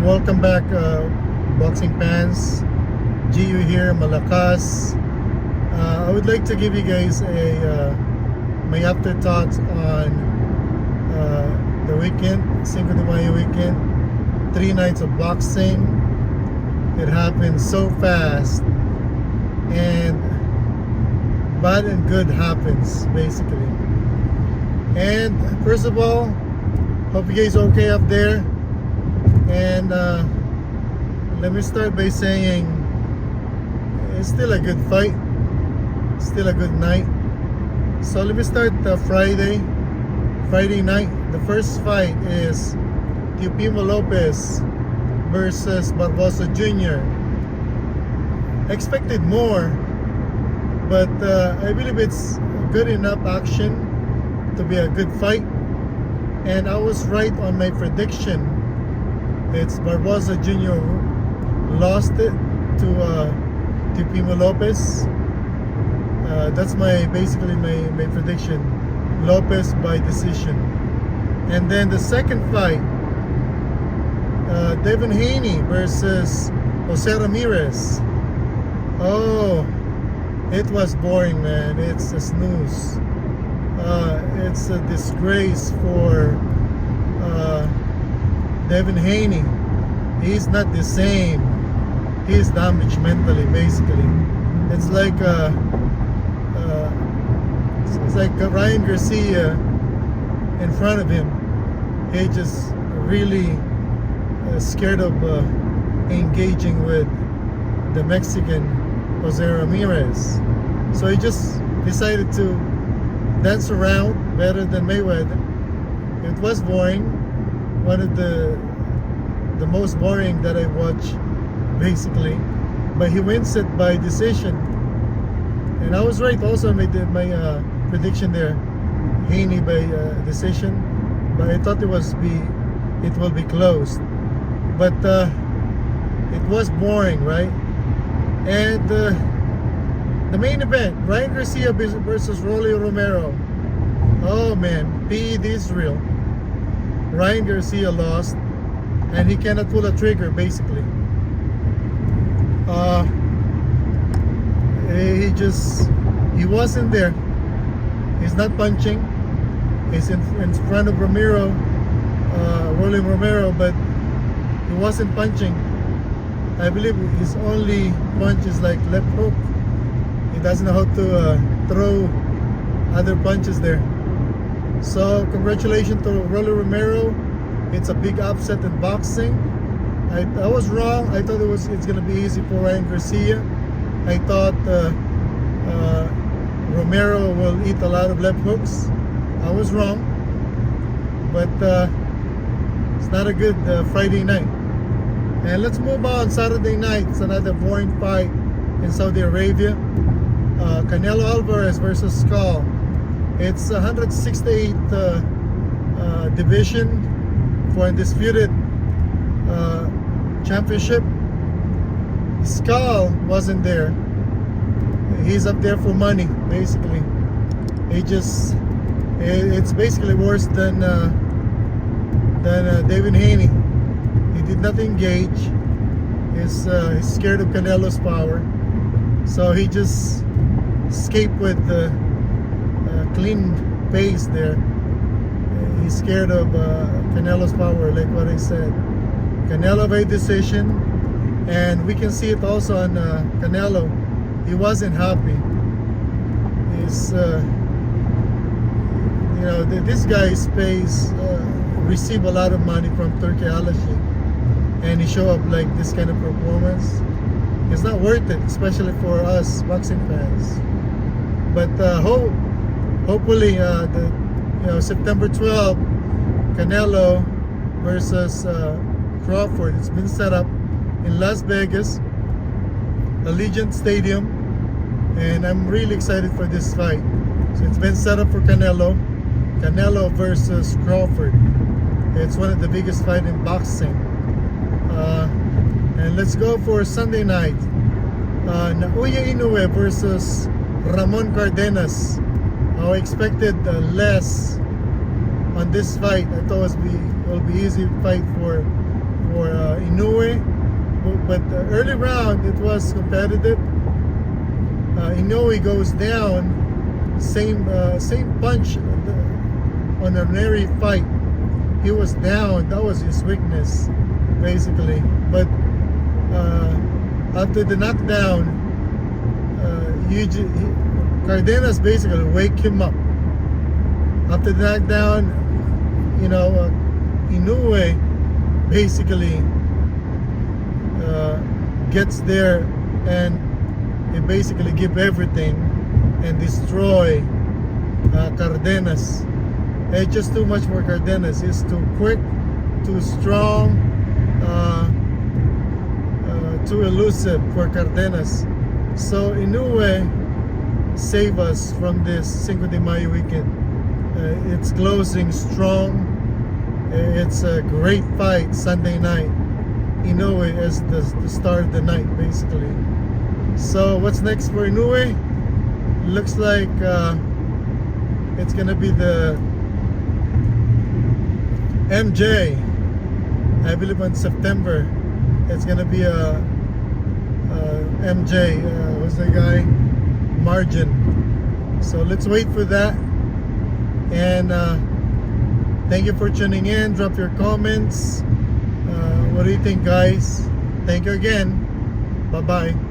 welcome back, boxing fans. GU here, Malakas. I would like to give you guys my afterthoughts on the weekend, Cinco de Mayo weekend. 3 nights of boxing. It happened so fast, and bad and good happens basically. And first of all, hope you guys okay up there. And let me start by saying it's still a good fight, still a good night. So let me start Friday night. The first fight is Teofimo Lopez versus Barbosa Jr. Expected more, but I believe it's good enough action to be a good fight. And I was right on my prediction. It's Barbosa Jr. lost it to Teofimo Lopez. That's basically my prediction. Lopez by decision. And then the second fight, Devin Haney versus Jose Ramirez. Oh, it was boring, man. It's a snooze. It's a disgrace for Devin Haney. He's not the same. He's damaged mentally, basically. It's like Ryan Garcia in front of him. He just really scared of engaging with the Mexican Jose Ramirez. So he just decided to dance around better than Mayweather. It was boring. One of the most boring that I watched, basically. But he wins it by decision. And I was right also. I made my prediction there. Haney by decision. But I thought it will be close. But it was boring, right? And the main event, Ryan Garcia versus Rolly Romero. Oh man, PED Israel. Ryan Garcia lost, and he cannot pull a trigger, basically. He wasn't there. He's not punching. He's in front of Romero, Rolly Romero, but he wasn't punching. I believe his only punch is like left hook. He doesn't know how to throw other punches there. So congratulations to Rolly Romero. It's a big upset in boxing. I was wrong. I thought it's gonna be easy for Ryan Garcia. I thought Romero will eat a lot of left hooks. I was wrong. But it's not a good Friday night. And let's move on. Saturday night, it's another boring fight in Saudi Arabia. Canelo Alvarez versus Skull. It's 168 division for undisputed championship. Skull wasn't there. He's up there for money, basically. It's basically worse than Devin Haney. He did not engage. He's scared of Canelo's power, so he just escaped with the clean pace there. He's scared of Canelo's power, like what I said. Canelo by decision, and we can see it also on Canelo. He wasn't happy. He's this guy's pays receive a lot of money from Turkey Alashi, and he show up like this kind of performance. It's not worth it, especially for us boxing fans. But hopefully September 12th, Canelo versus Crawford. It's been set up in Las Vegas, Allegiant Stadium, and I'm really excited for this fight. So it's been set up for Canelo versus Crawford. It's one of the biggest fights in boxing. And let's go for Sunday night. Naoya Inoue versus Ramon Cardenas. I expected less on this fight. I thought it will be easy fight for for Inoue. But the early round, it was competitive. Inoue goes down, same punch on an early fight. He was down. That was his weakness, basically. But after the knockdown, Cardenas basically wake him up. After the knockdown, Inoue basically gets there and he basically give everything and destroy Cardenas. It's just too much for Cardenas. He's too quick, too strong, too elusive for Cardenas. So Inoue save us from this Cinco de Mayo weekend. It's closing strong. It's a great fight Sunday night. Inoue as the start of the night, basically. So what's next for Inoue? Looks like it's gonna be the MJ. I believe in September it's gonna be a MJ. What's the guy? Margin. So let's wait for that. And thank you for tuning in. Drop your comments. What do you think, guys? Thank you again. Bye bye.